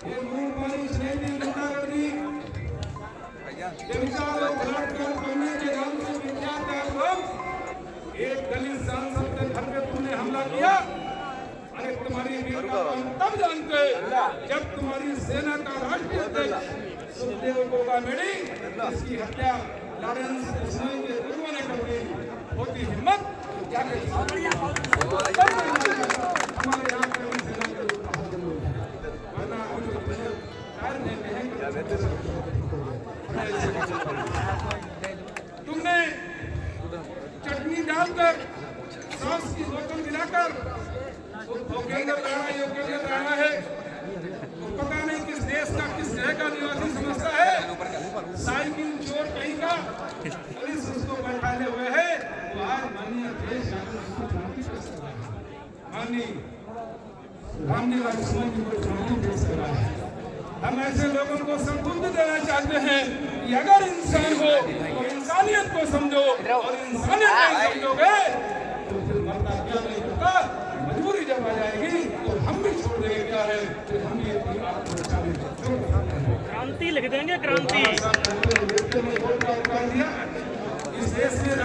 ये मूलवाणी श्रेणी गुंडागर्दी व्यभिचार और बलात्कार करने के नाम से विख्यात है लोग। एक दलित सांसद के घर पे तुमने हमला किया। अरे तुम्हारी वीरता को हम तब जानते जब तुम्हारी सेना का राष्ट्रीय अध्यक्ष सुखदेव गोगामेडी इसकी हत्या लॉरेंस देसाई के गुरुओं ने कर दी। होती हिम्मत जाके हमारे यहाँ पर सेना के वरना तुमने चटनी डालकर सॉस की बोतल मिलाकर योगेंद्र राणा है तो पता नहीं किस देश का किस शहर का निवासी समझता है। साइकिल चोर कहीं का पुलिस उसको बैठाए हुए है। तो आज माननीय देश माननीय रामलीला कृष्ण जी को चुनौती पेश कर रहा है। हम ऐसे लोगों को संबोधित देना चाहते हैं कि अगर इंसान हो तो इंसानियत को समझो और इंसानियत नहीं समझोगे तो फिर मरना क्या नहीं होता। मजबूरी जब आ जाएगी तो हम भी छोड़ देंगे। क्या है तो हम ये क्रांति लिख देंगे क्रांति। इस देश में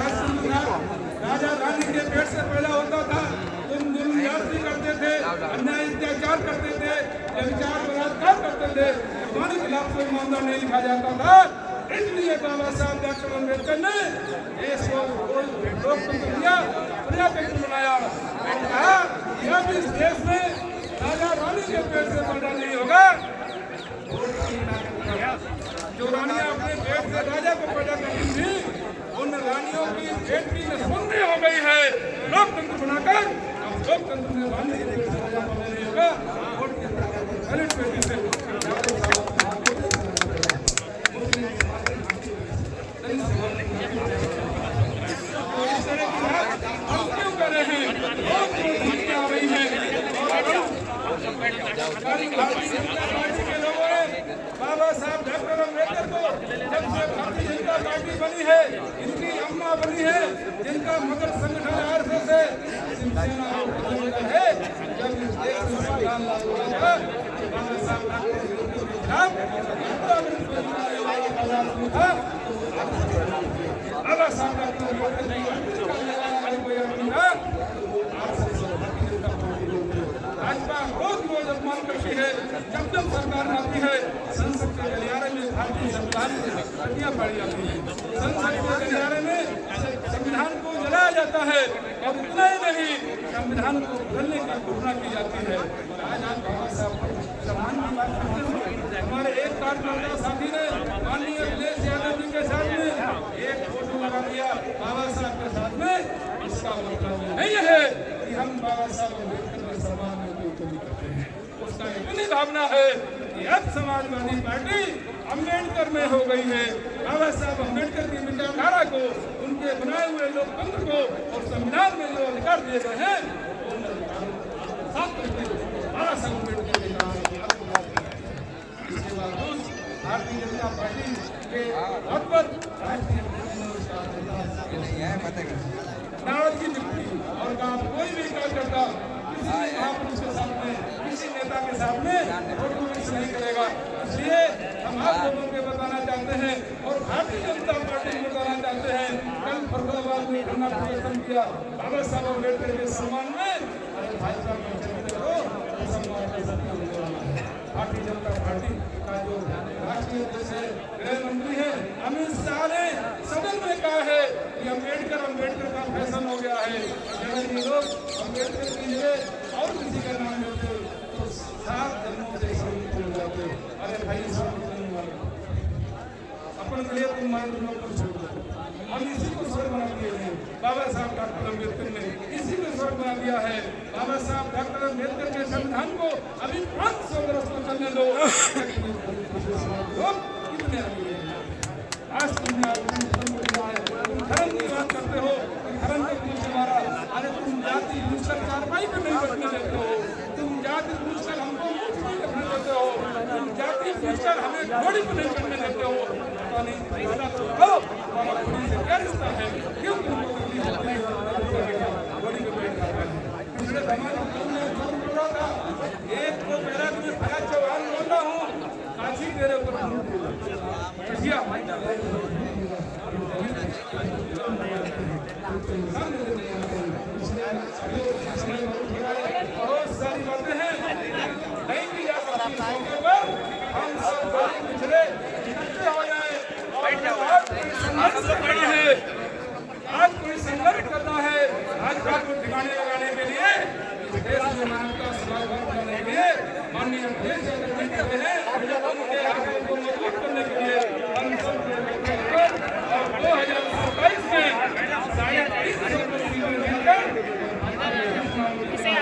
राजा रानी के पेट से पैदा होता था। तुम जुल्म ज्यादती करते थे, अन्याय अत्याचार करते थे, व्यभिचार बलात्कार करते थे। तुम्हारे खिलाफ कोई मामला नहीं लिखा जाता था। इसलिए बाबा साहब डॉक्टर अम्बेडकर ने देश को लोकतंत्र दिया, प्रजातंत्र बनाया। कहा यह भी इस देश में राजा रानी के पेट से पैदा नहीं होगा। जो रानियां अपने पेट से राजा को पैदा करती थी उन रानियों की बेटी में सुंदरी हो गई है। लोकतंत्र बनाकर अब लोकतंत्र में रानी के पेट से राजा पैदा नहीं होगा। वोट के दलित बेटी से इस तरह की बात हम क्यों कर रहे हैं? बहुत धमकियां आ रही हैं। पार्टी के लोगों ने बाबा साहब डॉक्टर अम्बेडकर को जब से भारतीय जनता पार्टी बनी है, इनकी अम्मा बनी है, जिनका मदर संगठन आरएसएस है, शिवसेना है, जब इस देश में संविधान लागू हुआ था बाबा साहब डॉक्टर अम्बेडकर के खिलाफ बाबा साहब डॉक्टर भाजपा रोज रोज अपमान करती है। जब जब सरकार आती है संसद के गलियारे में भारतीय संविधान की प्रतियां पाई जाती है। संसद के गलियारे में संविधान को जलाया जाता है और इतना ही नहीं संविधान को बदलने की घोषणा की जाती है। आज आप बाबा साहब सम्मान की बात करते हैं। हमारे एक कार्यकर्ता साथी ने माननीय अखिलेश यादव जी के साथ में एक फोटो लगा दिया बाबा साहब के साथ में। इसका मतलब नहीं है कि हम बाबा साहब अम्बेडकर के सम्मान में कोई कमी करते हैं। उसका इतनी भावना है कि अब समाजवादी पार्टी अम्बेडकर में हो गई है। बाबा साहब अम्बेडकर की विचारधारा को, उनके बनाए हुए लोकतंत्र को और संविधान में जो अधिकार दिए गए हैं बाबा साहब अम्बेडकर के नाम। इसके बावजूद भारतीय जनता पार्टी के पद पर राष्ट्रीय नाराज की निकली और कहा कोई भी कार्यकर्ता किसी महापुरुष के सामने, किसी नेता के सामने फोटो मिस नहीं करेगा। इसलिए हम आप लोगों को बताना चाहते हैं और भारतीय जनता पार्टी को बताना चाहते हैं। कल फरीदाबाद में धरना प्रदर्शन किया बाबा साहब अम्बेडकर के सम्मान में। अरे भाई साहब भारतीय जनता पार्टी का जो राष्ट्रीय अध्यक्ष है, गृह मंत्री है अमित शाह ने सदन में कहा है कि अम्बेडकर का फैशन हो गया है। अगर ये लोग अम्बेडकर के लिए और किसी का नाम लेते तो 7 जन्मों से शहीद हो जाते। अरे भाई सब अपन के लिए तुम मान लोग को छोड़ दो। हम इसी को स्वर्ग बना दिए हैं। बाबा साहब डॉक्टर अम्बेडकर ने इसी को स्वर्ग बना दिया है। बाबा साहब डॉक्टर अम्बेडकर के संविधान को अभी 500 वर्ष को चलने दो। कितने आज तुम धर्म की बात करते हो, धर्म के पीछे मारा। अरे तुम जाति पूछकर कार्रवाई पे नहीं बचने देते हो। तुम जाति पूछकर हमको मुझ नहीं रखने देते हो। तुम जाति पूछकर हमें घोड़ी पे नहीं चढ़ने देते हो। पता नहीं रिश्ता तो हो, हमारा घोड़ी से क्या रिश्ता है? क्यों तुमको घोड़ी पे बैठ जाता है? पिछले जमाने में तुमने जो बोला था, एक को मेरा तुम्हें भया चौहान बोलता हूँ मेरे ऊपर कसिया बहुत सारी बातें हैं नहीं की जा सकती। मौके पर हम सब गरीब पिछड़े इकट्ठे हो जाए और संघर्ष करना है। आज कोई संघर्ष करना है, आज का कोई ठिकाने लगाने के लिए देश में मानवता समाज करने के लिए माननीय अध्यक्ष कहते हैं उनके आगे को मजबूत करने के लिए हम सब और 2027 में 2350 मिलकर इसे